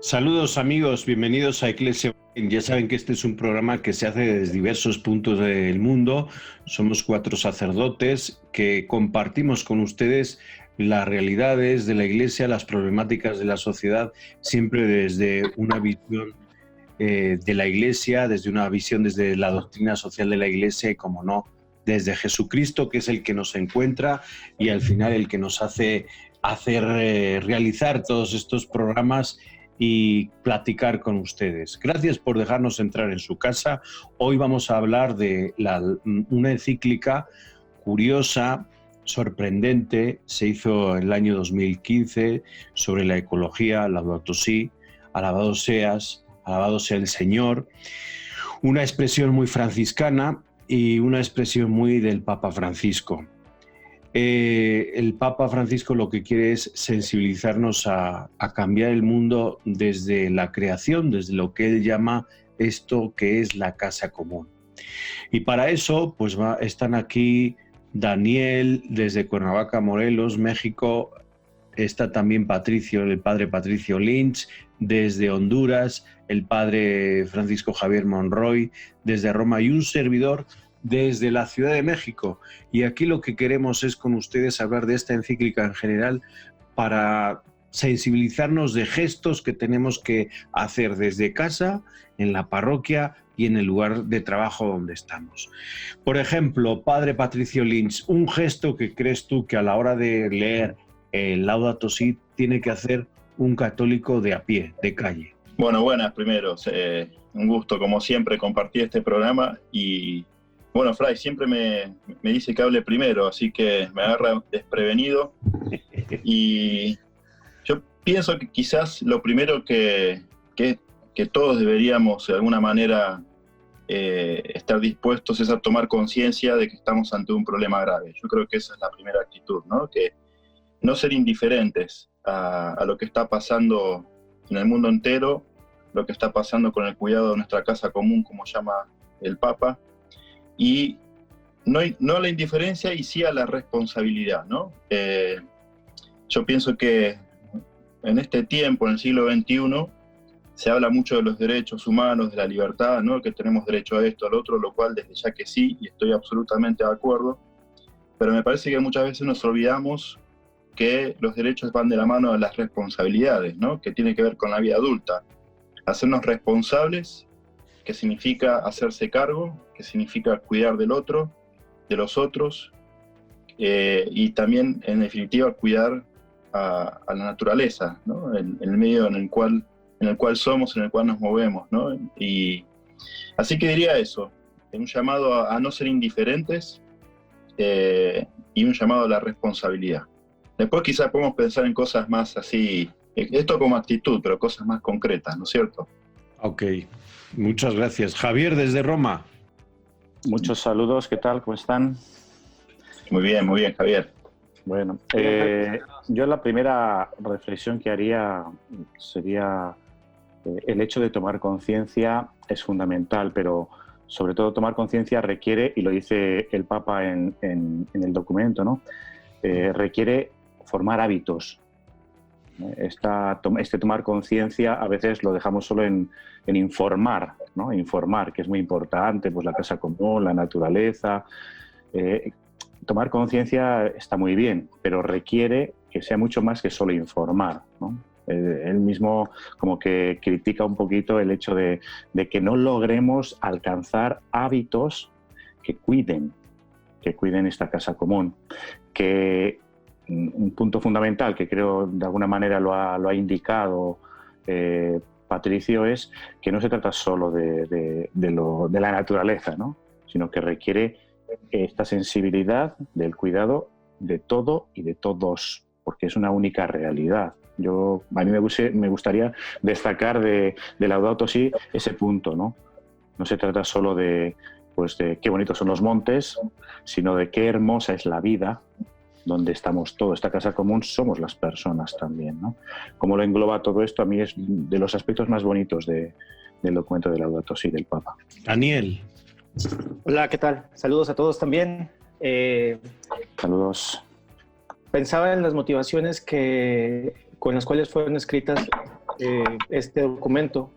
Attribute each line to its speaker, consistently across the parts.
Speaker 1: Saludos amigos, bienvenidos a Iglesia. Ya saben que este es un programa que se hace desde diversos puntos del mundo. Somos 4 sacerdotes que compartimos con ustedes las realidades de la Iglesia, las problemáticas de la sociedad, siempre desde una visión de la Iglesia, desde una visión desde la doctrina social de la Iglesia y, como no, desde Jesucristo, que es el que nos encuentra y al final el que nos hace realizar todos estos programas y platicar con ustedes. Gracias por dejarnos entrar en su casa. Hoy vamos a hablar de una encíclica curiosa, sorprendente, se hizo en el año 2015 sobre la ecología, Laudato Si, alabado seas, alabado sea el Señor, una expresión muy franciscana y una expresión muy del Papa Francisco. El Papa Francisco lo que quiere es sensibilizarnos a cambiar el mundo desde la creación, desde lo que él llama esto que es la casa común. Y para eso pues están aquí Daniel desde Cuernavaca, Morelos, México. Está también Patricio, el padre Patricio Lynch, desde Honduras, el padre Francisco Javier Monroy, desde Roma, y un servidor desde la Ciudad de México. Y aquí lo que queremos es con ustedes hablar de esta encíclica en general para sensibilizarnos de gestos que tenemos que hacer desde casa, en la parroquia y en el lugar de trabajo donde estamos. Por ejemplo, padre Patricio Lynch, un gesto que crees tú que a la hora de leer el Laudato Si tiene que hacer un católico de a pie, de calle.
Speaker 2: Bueno, buenas primero. Un gusto, como siempre, compartir este programa. Y bueno, Fray siempre me dice que hable primero, así que me agarra desprevenido. Y yo pienso que quizás lo primero que todos deberíamos de alguna manera estar dispuestos es a tomar conciencia de que estamos ante un problema grave. Yo creo que esa es la primera actitud, ¿no? Que no ser indiferentes a lo que está pasando en el mundo entero, lo que está pasando con el cuidado de nuestra casa común, como llama el Papa, y no a la indiferencia y sí a la responsabilidad, ¿no? Yo pienso que en este tiempo, en el siglo XXI, se habla mucho de los derechos humanos, de la libertad, ¿no? Que tenemos derecho a esto, al otro, lo cual desde ya que sí, y estoy absolutamente de acuerdo, pero me parece que muchas veces nos olvidamos que los derechos van de la mano de las responsabilidades, ¿no? Que tiene que ver con la vida adulta. Hacernos responsables, que significa hacerse cargo, que significa cuidar del otro, de los otros, y también, en definitiva, cuidar a la naturaleza, ¿no? El medio en el cual somos, en el cual nos movemos, ¿no? Y así que diría eso, un llamado a no ser indiferentes y un llamado a la responsabilidad. Después quizás podemos pensar en cosas más así, esto como actitud, pero cosas más concretas, ¿no es cierto?
Speaker 1: Ok, muchas gracias. Javier, desde Roma.
Speaker 3: Muchos saludos, ¿qué tal? ¿Cómo están?
Speaker 2: Muy bien, Javier.
Speaker 3: Bueno, yo la primera reflexión que haría sería el hecho de tomar conciencia es fundamental, pero sobre todo tomar conciencia requiere, y lo dice el Papa en el documento, ¿no? Requiere formar hábitos. Este tomar conciencia a veces lo dejamos solo en informar, ¿no? Informar, que es muy importante, pues la casa común, la naturaleza. Tomar conciencia está muy bien, pero requiere que sea mucho más que solo informar, ¿no? Él mismo como que critica un poquito el hecho de que no logremos alcanzar hábitos que cuiden esta casa común. Que un punto fundamental que creo de alguna manera lo ha indicado Patricio es que no se trata solo de la naturaleza, ¿no? Sino que requiere esta sensibilidad del cuidado de todo y de todos, porque es una única realidad. A mí me gustaría destacar de Laudato Si ese punto, ¿no? No se trata solo de qué bonitos son los montes, sino de qué hermosa es la vida donde estamos todos. Esta casa común somos las personas también, ¿no? Cómo lo engloba todo esto, a mí es de los aspectos más bonitos del documento de Laudato Si del Papa.
Speaker 1: Daniel.
Speaker 4: Hola, ¿qué tal? Saludos a todos también.
Speaker 3: Saludos.
Speaker 4: Pensaba en las motivaciones con las cuales fueron escritas este documento.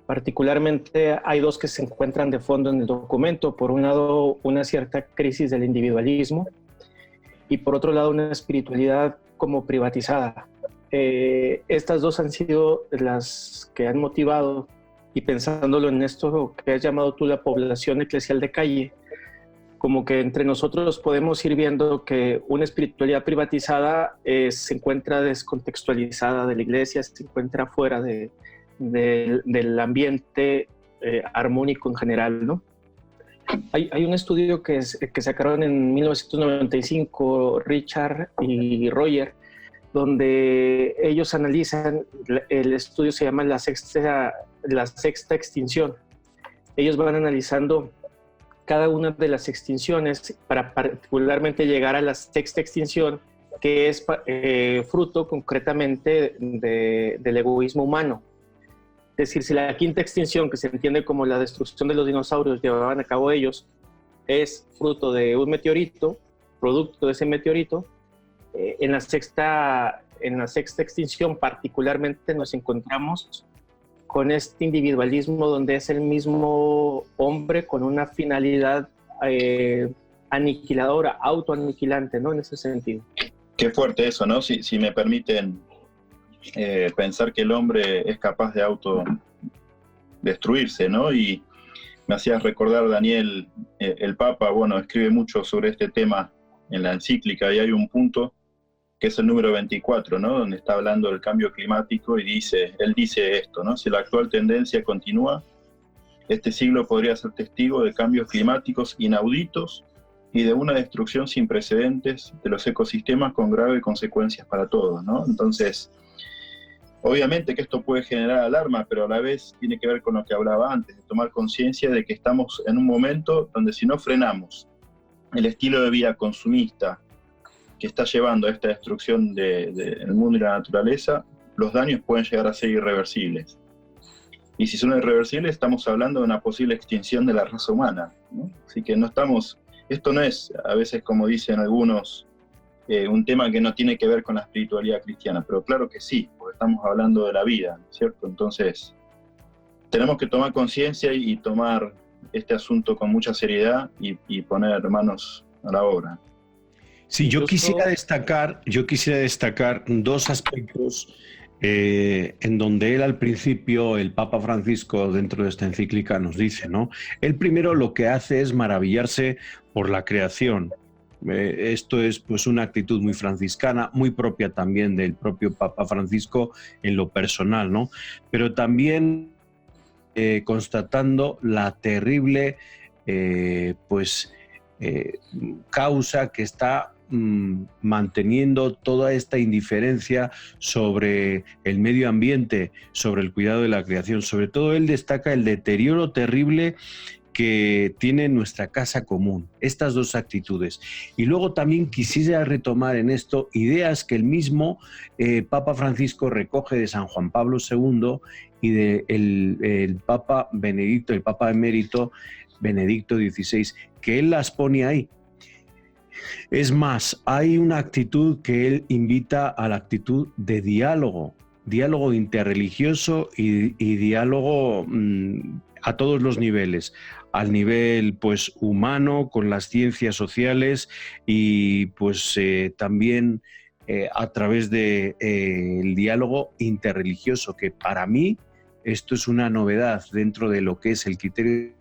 Speaker 4: Particularmente hay dos que se encuentran de fondo en el documento. Por un lado, una cierta crisis del individualismo y por otro lado, una espiritualidad como privatizada. Estas dos han sido las que han motivado, y pensándolo en esto que has llamado tú la población eclesial de calle, como que entre nosotros podemos ir viendo que una espiritualidad privatizada se encuentra descontextualizada de la iglesia, se encuentra fuera del ambiente armónico en general, ¿no? Hay un estudio que sacaron en 1995, Richard y Roger, donde ellos analizan, el estudio se llama la sexta extinción. Ellos van analizando cada una de las extinciones para particularmente llegar a la sexta extinción, que es fruto concretamente del egoísmo humano. Es decir, si la quinta extinción, que se entiende como la destrucción de los dinosaurios, llevaban a cabo ellos, es fruto de un meteorito, producto de ese meteorito, en la sexta extinción particularmente nos encontramos con este individualismo donde es el mismo hombre con una finalidad aniquiladora, autoaniquilante, ¿no? En ese sentido.
Speaker 2: Qué fuerte eso, ¿no? Si me permiten pensar que el hombre es capaz de autodestruirse, ¿no? Y me hacías recordar, Daniel, el Papa, bueno, escribe mucho sobre este tema en la encíclica, y hay un punto que es el número 24, ¿no? Donde está hablando del cambio climático y él dice esto, ¿no? Si la actual tendencia continúa, este siglo podría ser testigo de cambios climáticos inauditos y de una destrucción sin precedentes de los ecosistemas con graves consecuencias para todos, ¿no? Entonces, obviamente que esto puede generar alarma, pero a la vez tiene que ver con lo que hablaba antes, de tomar conciencia de que estamos en un momento donde si no frenamos el estilo de vida consumista que está llevando a esta destrucción del mundo y la naturaleza, los daños pueden llegar a ser irreversibles. Y si son irreversibles, estamos hablando de una posible extinción de la raza humana, ¿no? Así que esto no es, a veces como dicen algunos, un tema que no tiene que ver con la espiritualidad cristiana, pero claro que sí, porque estamos hablando de la vida, ¿cierto? Entonces, tenemos que tomar conciencia y tomar este asunto con mucha seriedad y poner manos a la obra.
Speaker 1: Sí, yo quisiera destacar dos aspectos en donde él al principio, el Papa Francisco, dentro de esta encíclica nos dice, ¿no? El primero lo que hace es maravillarse por la creación. Esto es pues una actitud muy franciscana, muy propia también del propio Papa Francisco en lo personal, ¿no? Pero también constatando la terrible causa que está manteniendo toda esta indiferencia sobre el medio ambiente, sobre el cuidado de la creación. Sobre todo él destaca el deterioro terrible que tiene nuestra casa común, estas dos actitudes. Y luego también quisiera retomar en esto ideas que el mismo Papa Francisco recoge de San Juan Pablo II y del Papa Benedicto, el Papa emérito Benedicto XVI, que él las pone ahí. Es más, hay una actitud que él invita a la actitud de diálogo interreligioso y diálogo a todos los niveles, al nivel pues humano, con las ciencias sociales y pues también a través de el diálogo interreligioso, que para mí esto es una novedad dentro de lo que es el criterio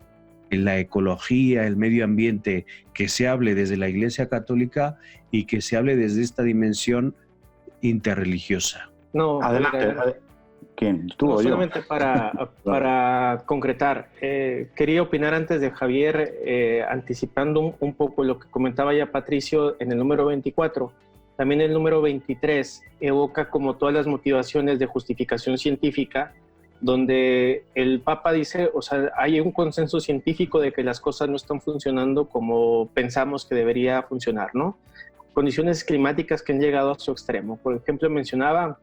Speaker 1: en la ecología, el medio ambiente, que se hable desde la Iglesia Católica y que se hable desde esta dimensión interreligiosa.
Speaker 4: No,
Speaker 3: adelante. ¿Quién? ¿Tú o yo?
Speaker 4: Solamente para concretar, quería opinar antes de Javier, anticipando un poco lo que comentaba ya Patricio en el número 24. También el número 23 evoca como todas las motivaciones de justificación científica, donde el Papa dice, o sea, hay un consenso científico de que las cosas no están funcionando como pensamos que debería funcionar, ¿no? Condiciones climáticas que han llegado a su extremo. Por ejemplo, mencionaba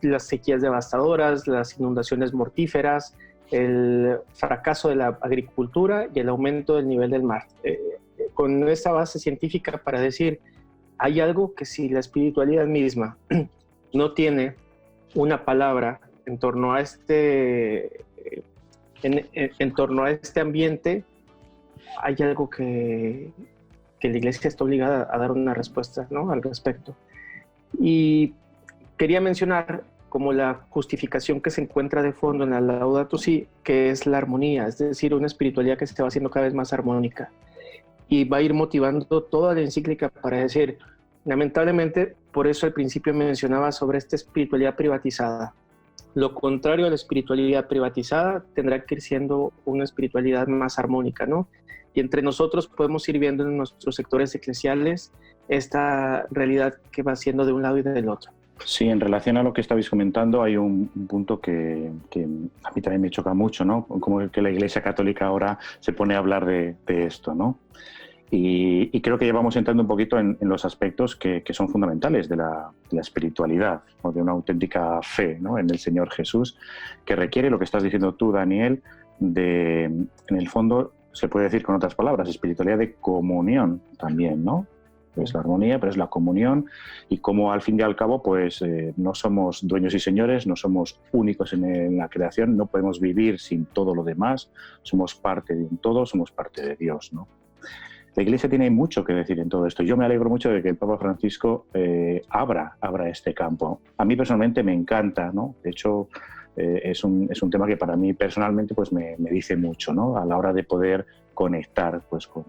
Speaker 4: las sequías devastadoras, las inundaciones mortíferas, el fracaso de la agricultura y el aumento del nivel del mar. Con esta base científica para decir, hay algo que si la espiritualidad misma no tiene una palabra en torno a en torno a este ambiente, hay algo que la Iglesia está obligada a dar una respuesta, ¿no?, al respecto. Y quería mencionar como la justificación que se encuentra de fondo en la Laudato Si, que es la armonía, es decir, una espiritualidad que se va haciendo cada vez más armónica. Y va a ir motivando toda la encíclica para decir, lamentablemente, por eso al principio mencionaba sobre esta espiritualidad privatizada. Lo contrario a la espiritualidad privatizada tendrá que ir siendo una espiritualidad más armónica, ¿no? Y entre nosotros podemos ir viendo en nuestros sectores eclesiales esta realidad que va siendo de un lado y del otro.
Speaker 3: Sí, en relación a lo que estabais comentando, hay un punto que a mí también me choca mucho, ¿no? Como que la Iglesia Católica ahora se pone a hablar de esto, ¿no? Y creo que ya vamos entrando un poquito en los aspectos que son fundamentales de la espiritualidad, o de una auténtica fe, ¿no?, en el Señor Jesús, que requiere lo que estás diciendo tú, Daniel, en el fondo, se puede decir con otras palabras, espiritualidad de comunión también, ¿no? Es la armonía, pero es la comunión, y como al fin y al cabo pues no somos dueños y señores, no somos únicos en la creación, no podemos vivir sin todo lo demás, somos parte de un todo, somos parte de Dios, ¿no? La Iglesia tiene mucho que decir en todo esto. Yo me alegro mucho de que el Papa Francisco abra este campo. A mí personalmente me encanta, ¿no? De hecho, es un tema que para mí personalmente pues me dice mucho, ¿no?, a la hora de poder conectar pues con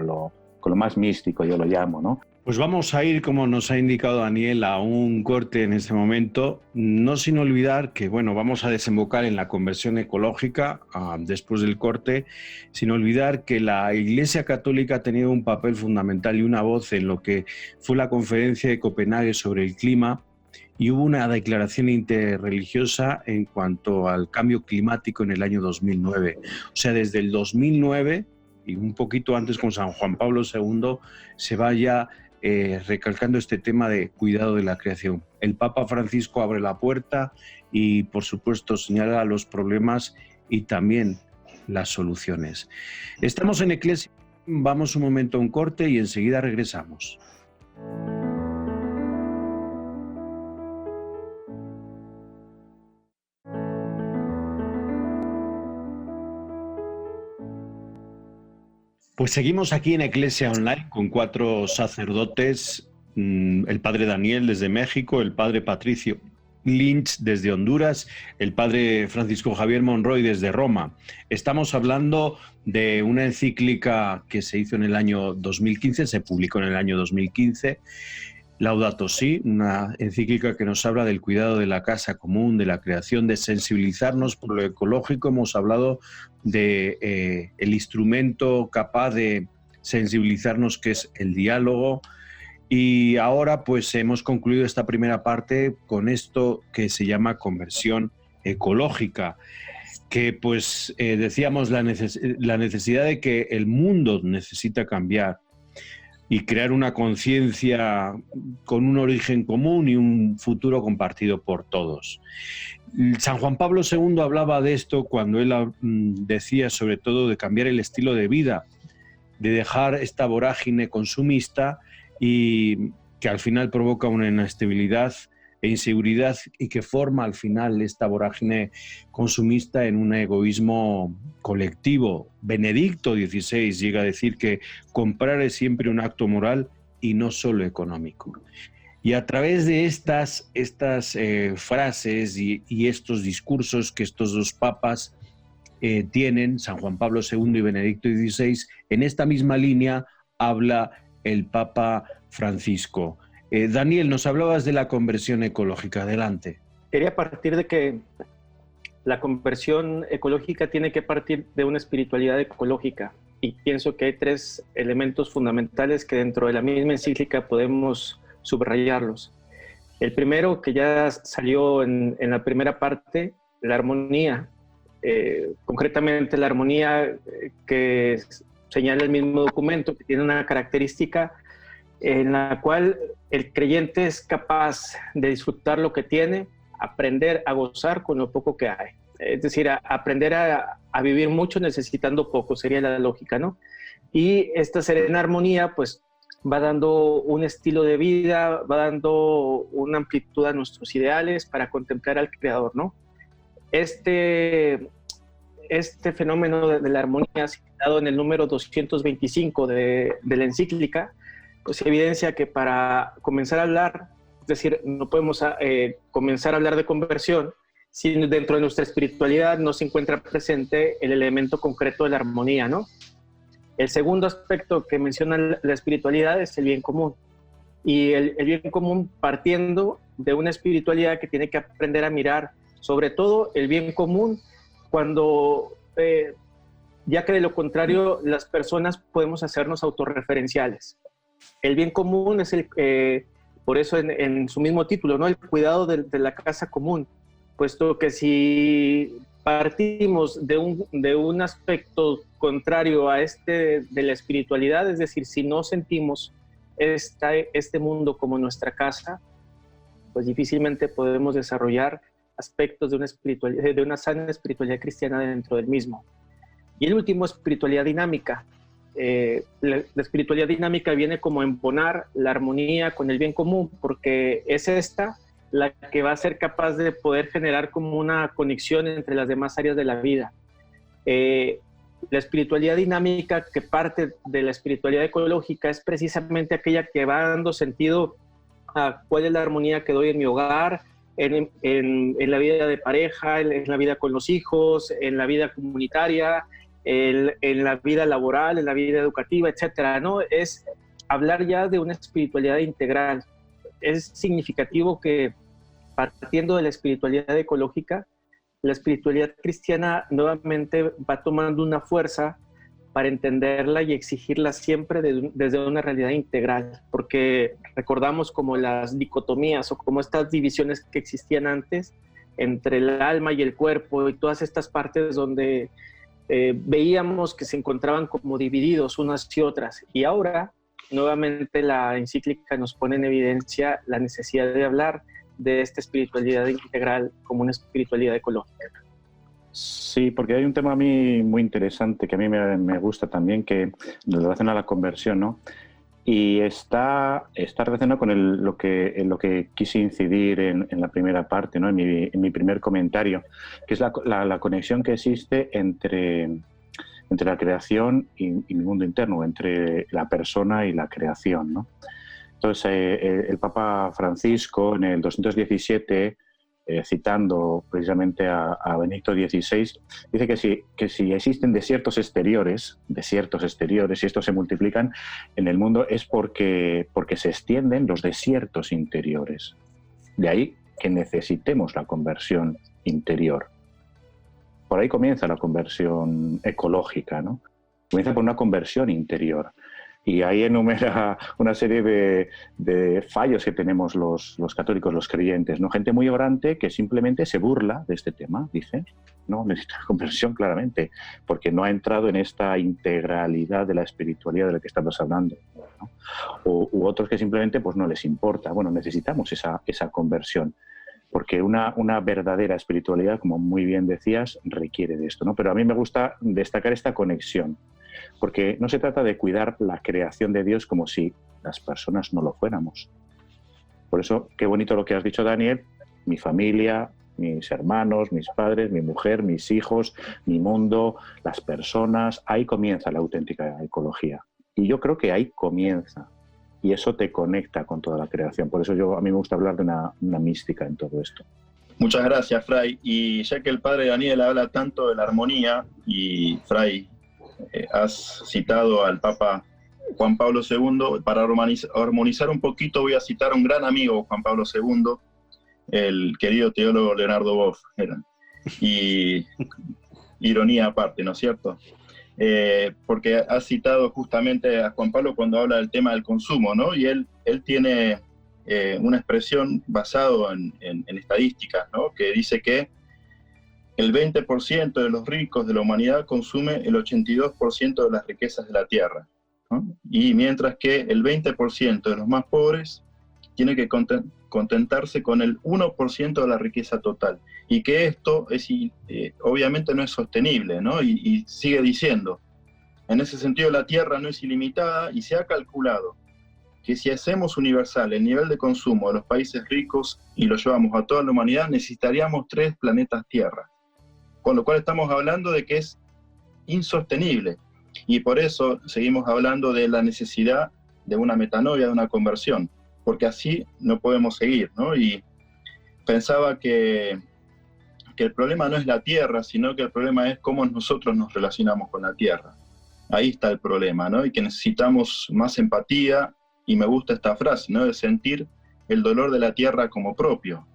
Speaker 3: lo más místico, yo lo llamo, ¿no?
Speaker 1: Pues vamos a ir, como nos ha indicado Daniel, a un corte en este momento, no sin olvidar que, bueno, vamos a desembocar en la conversión ecológica después del corte, sin olvidar que la Iglesia Católica ha tenido un papel fundamental y una voz en lo que fue la conferencia de Copenhague sobre el clima, y hubo una declaración interreligiosa en cuanto al cambio climático en el año 2009. O sea, desde el 2009 y un poquito antes con San Juan Pablo II se vaya recalcando este tema de cuidado de la creación. El Papa Francisco abre la puerta y, por supuesto, señala los problemas y también las soluciones. Estamos en Eclesia, vamos un momento a un corte y enseguida regresamos. Pues seguimos aquí en Eclesia Online con 4 sacerdotes, el padre Daniel desde México, el padre Patricio Lynch desde Honduras, el padre Francisco Javier Monroy desde Roma. Estamos hablando de una encíclica que se hizo en el año 2015, se publicó en el año 2015, Laudato Si, una encíclica que nos habla del cuidado de la casa común, de la creación, de sensibilizarnos por lo ecológico. Hemos hablado de el instrumento capaz de sensibilizarnos, que es el diálogo. Y ahora pues hemos concluido esta primera parte con esto que se llama conversión ecológica, que pues decíamos la necesidad de que el mundo necesita cambiar y crear una conciencia con un origen común y un futuro compartido por todos. San Juan Pablo II hablaba de esto cuando él decía sobre todo de cambiar el estilo de vida, de dejar esta vorágine consumista y que al final provoca una inestabilidad e inseguridad y que forma al final esta vorágine consumista en un egoísmo colectivo. Benedicto XVI llega a decir que comprar es siempre un acto moral y no solo económico. Y a través de estas frases y estos discursos que estos dos papas tienen, San Juan Pablo II y Benedicto XVI, en esta misma línea habla el Papa Francisco. Daniel, nos hablabas de la conversión ecológica. Adelante.
Speaker 4: Quería partir de que la conversión ecológica tiene que partir de una espiritualidad ecológica. Y pienso que hay 3 elementos fundamentales que dentro de la misma encíclica podemos subrayarlos. El primero, que ya salió en la primera parte, la armonía. Concretamente la armonía que señala el mismo documento, que tiene una característica en la cual el creyente es capaz de disfrutar lo que tiene, aprender a gozar con lo poco que hay. Es decir, aprender a vivir mucho necesitando poco, sería la lógica, ¿no? Y esta serena armonía, pues, va dando un estilo de vida, va dando una amplitud a nuestros ideales para contemplar al Creador, ¿no? Este fenómeno de la armonía, citado en el número 225 de la encíclica, pues evidencia que para comenzar a hablar, es decir, no podemos comenzar a hablar de conversión si dentro de nuestra espiritualidad no se encuentra presente el elemento concreto de la armonía, ¿no? El segundo aspecto que menciona la espiritualidad es el bien común. Y el bien común partiendo de una espiritualidad que tiene que aprender a mirar, sobre todo el bien común, cuando, ya que de lo contrario, las personas podemos hacernos autorreferenciales. El bien común es por eso en su mismo título, ¿no? El cuidado de la casa común, puesto que si partimos de un aspecto contrario a de la espiritualidad, es decir, si no sentimos este mundo como nuestra casa, pues difícilmente podemos desarrollar aspectos de una sana espiritualidad cristiana dentro del mismo. Y el último, espiritualidad dinámica. La espiritualidad dinámica viene como a embonar la armonía con el bien común, porque es esta la que va a ser capaz de poder generar como una conexión entre las demás áreas de la vida. La espiritualidad dinámica, que parte de la espiritualidad ecológica, es precisamente aquella que va dando sentido a cuál es la armonía que doy en mi hogar, en la vida de pareja, en la vida con los hijos, en la vida comunitaria, en la vida laboral, en la vida educativa, etcétera, ¿no? Es hablar ya de una espiritualidad integral. Es significativo que, partiendo de la espiritualidad ecológica, la espiritualidad cristiana nuevamente va tomando una fuerza para entenderla y exigirla siempre desde una realidad integral, porque recordamos como las dicotomías o como estas divisiones que existían antes entre el alma y el cuerpo y todas estas partes donde veíamos que se encontraban como divididos unas y otras. Y ahora, nuevamente, la encíclica nos pone en evidencia la necesidad de hablar de esta espiritualidad integral como una espiritualidad ecológica.
Speaker 3: Sí, porque hay un tema a mí muy interesante que a mí me gusta también, que relaciona a la conversión, ¿no? Y está relacionado con lo que quise incidir en la primera parte, ¿no? En mi primer comentario, que es la conexión que existe entre la creación y mi mundo interno, entre la persona y la creación, ¿no? Entonces, el Papa Francisco, en el 217, citando precisamente a Benedicto XVI, dice que si existen desiertos exteriores, y estos se multiplican en el mundo, es porque se extienden los desiertos interiores. De ahí que necesitemos la conversión interior. Por ahí comienza la conversión ecológica, ¿no? Comienza por una conversión interior. Y ahí enumera una serie de fallos que tenemos los católicos, los creyentes, ¿no? Gente muy orante que simplemente se burla de este tema, dice, no, necesita conversión claramente, porque no ha entrado en esta integralidad de la espiritualidad de la que estamos hablando, ¿no? U otros que simplemente pues no les importa. Bueno, necesitamos esa conversión, porque una verdadera espiritualidad, como muy bien decías, requiere de esto, ¿no? Pero a mí me gusta destacar esta conexión, porque no se trata de cuidar la creación de Dios como si las personas no lo fuéramos. Por eso, qué bonito lo que has dicho, Daniel, mi familia, mis hermanos, mis padres, mi mujer, mis hijos, mi mundo, las personas, ahí comienza la auténtica ecología. Y yo creo que ahí comienza, y eso te conecta con toda la creación. Por eso a mí me gusta hablar de una mística en todo esto.
Speaker 2: Muchas gracias, Fray. Y ya que el padre Daniel habla tanto de la armonía, y Fray, has citado al Papa Juan Pablo II, para armonizar un poquito voy a citar a un gran amigo, Juan Pablo II, el querido teólogo Leonardo Boff. Y ironía aparte, ¿no es cierto? Porque has citado justamente a Juan Pablo cuando habla del tema del consumo, ¿no? Y él tiene una expresión basado en estadísticas, ¿no? Que dice que el 20% de los ricos de la humanidad consume el 82% de las riquezas de la tierra, ¿no? Y mientras que el 20% de los más pobres tiene que contentarse con el 1% de la riqueza total. Y que esto obviamente no es sostenible, ¿no? Y sigue diciendo, en ese sentido la tierra no es ilimitada y se ha calculado que si hacemos universal el nivel de consumo de los países ricos y lo llevamos a toda la humanidad, necesitaríamos 3 planetas Tierra. Con lo cual estamos hablando de que es insostenible. Y por eso seguimos hablando de la necesidad de una metanoia, de una conversión, porque así no podemos seguir, ¿no? Y pensaba que el problema no es la Tierra, sino que el problema es cómo nosotros nos relacionamos con la Tierra. Ahí está el problema, ¿no? Y que necesitamos más empatía, y me gusta esta frase, ¿no? De sentir el dolor de la Tierra como propio,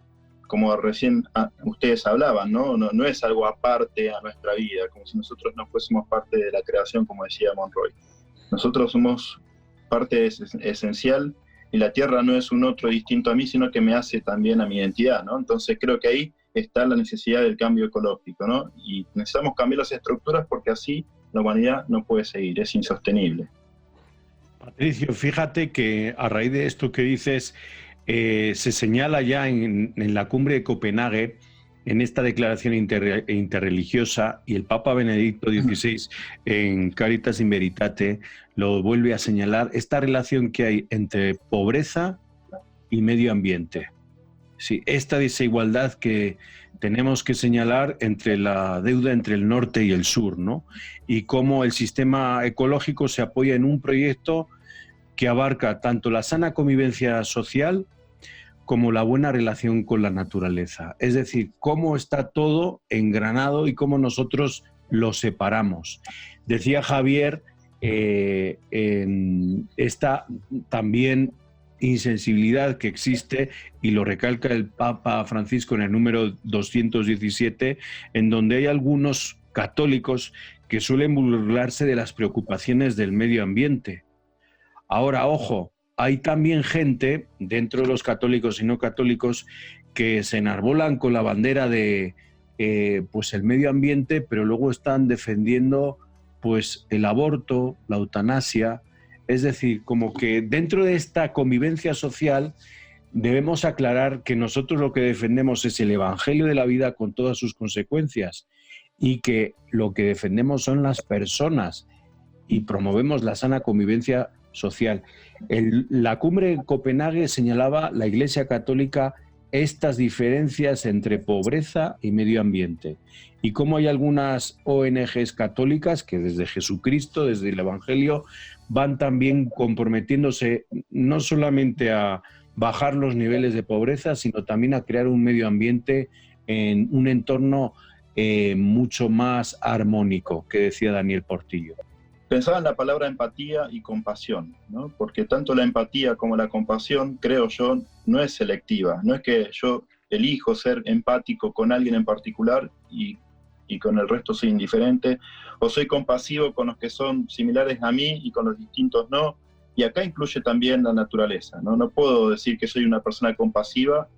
Speaker 2: como recién ustedes hablaban, ¿no? No es algo aparte a nuestra vida, como si nosotros no fuésemos parte de la creación, como decía Monroy. Nosotros somos parte esencial, y la Tierra no es un otro distinto a mí, sino que me hace también a mi identidad, ¿no? Entonces creo que ahí está la necesidad del cambio ecológico, ¿no? Y necesitamos cambiar las estructuras porque así la humanidad no puede seguir, es insostenible.
Speaker 1: Patricio, fíjate que a raíz de esto que dices, se señala ya en la cumbre de Copenhague, en esta declaración interreligiosa, y el Papa Benedicto XVI en Caritas in Veritate lo vuelve a señalar, esta relación que hay entre pobreza y medio ambiente. Sí, esta desigualdad que tenemos que señalar entre la deuda entre el norte y el sur, ¿no? Y cómo el sistema ecológico se apoya en un proyecto que abarca tanto la sana convivencia social como la buena relación con la naturaleza. Es decir, cómo está todo engranado y cómo nosotros lo separamos. Decía Javier, en esta también insensibilidad que existe, y lo recalca el Papa Francisco en el número 217, en donde hay algunos católicos que suelen burlarse de las preocupaciones del medio ambiente. Ahora, ojo, hay también gente, dentro de los católicos y no católicos, que se enarbolan con la bandera de pues el medio ambiente, pero luego están defendiendo pues el aborto, la eutanasia. Es decir, como que dentro de esta convivencia social debemos aclarar que nosotros lo que defendemos es el evangelio de la vida con todas sus consecuencias, y que lo que defendemos son las personas y promovemos la sana convivencia social. La cumbre de Copenhague señalaba la Iglesia Católica estas diferencias entre pobreza y medio ambiente, y cómo hay algunas ONGs católicas que desde Jesucristo, desde el Evangelio, van también comprometiéndose no solamente a bajar los niveles de pobreza, sino también a crear un medio ambiente en un entorno mucho más armónico, que decía Daniel Portillo.
Speaker 2: Pensaba en la palabra empatía y compasión, ¿no? Porque tanto la empatía como la compasión, creo yo, no es selectiva. No es que yo elijo ser empático con alguien en particular y con el resto soy indiferente, o soy compasivo con los que son similares a mí y con los distintos no. Y acá incluye también la naturaleza, ¿no? No puedo decir que soy una persona compasiva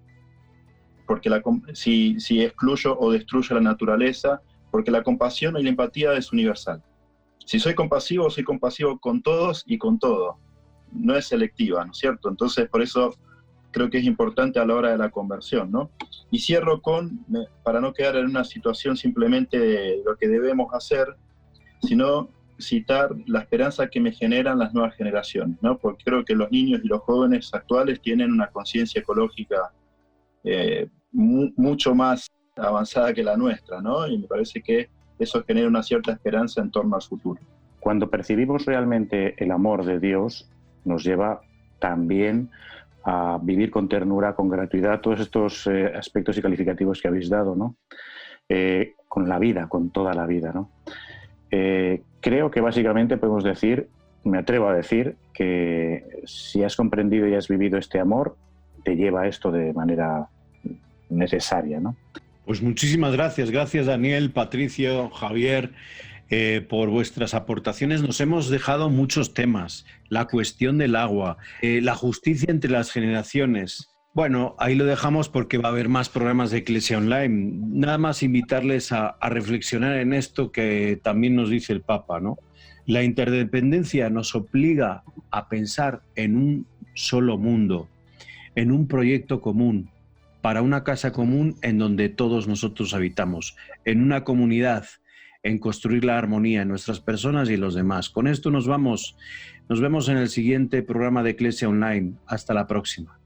Speaker 2: porque si excluyo o destruyo la naturaleza, porque la compasión y la empatía es universal. Si soy compasivo con todos y con todo. No es selectiva, ¿no es cierto? Entonces, por eso creo que es importante a la hora de la conversión, ¿no? Y cierro para no quedar en una situación simplemente de lo que debemos hacer, sino citar la esperanza que me generan las nuevas generaciones, ¿no? Porque creo que los niños y los jóvenes actuales tienen una conciencia ecológica mucho más avanzada que la nuestra, ¿no? Y me parece que eso genera una cierta esperanza en torno al futuro.
Speaker 3: Cuando percibimos realmente el amor de Dios, nos lleva también a vivir con ternura, con gratuidad, todos estos aspectos y calificativos que habéis dado, ¿no? Con la vida, con toda la vida, ¿no? Creo que básicamente podemos decir, me atrevo a decir, que si has comprendido y has vivido este amor, te lleva a esto de manera necesaria, ¿no?
Speaker 1: Pues muchísimas gracias. Gracias, Daniel, Patricio, Javier, por vuestras aportaciones. Nos hemos dejado muchos temas. La cuestión del agua, la justicia entre las generaciones. Bueno, ahí lo dejamos porque va a haber más programas de Iglesia Online. Nada más invitarles a reflexionar en esto que también nos dice el Papa, ¿no? La interdependencia nos obliga a pensar en un solo mundo, en un proyecto común, para una casa común en donde todos nosotros habitamos, en una comunidad, en construir la armonía en nuestras personas y en los demás. Con esto nos vamos. Nos vemos en el siguiente programa de Eclesia Online. Hasta la próxima.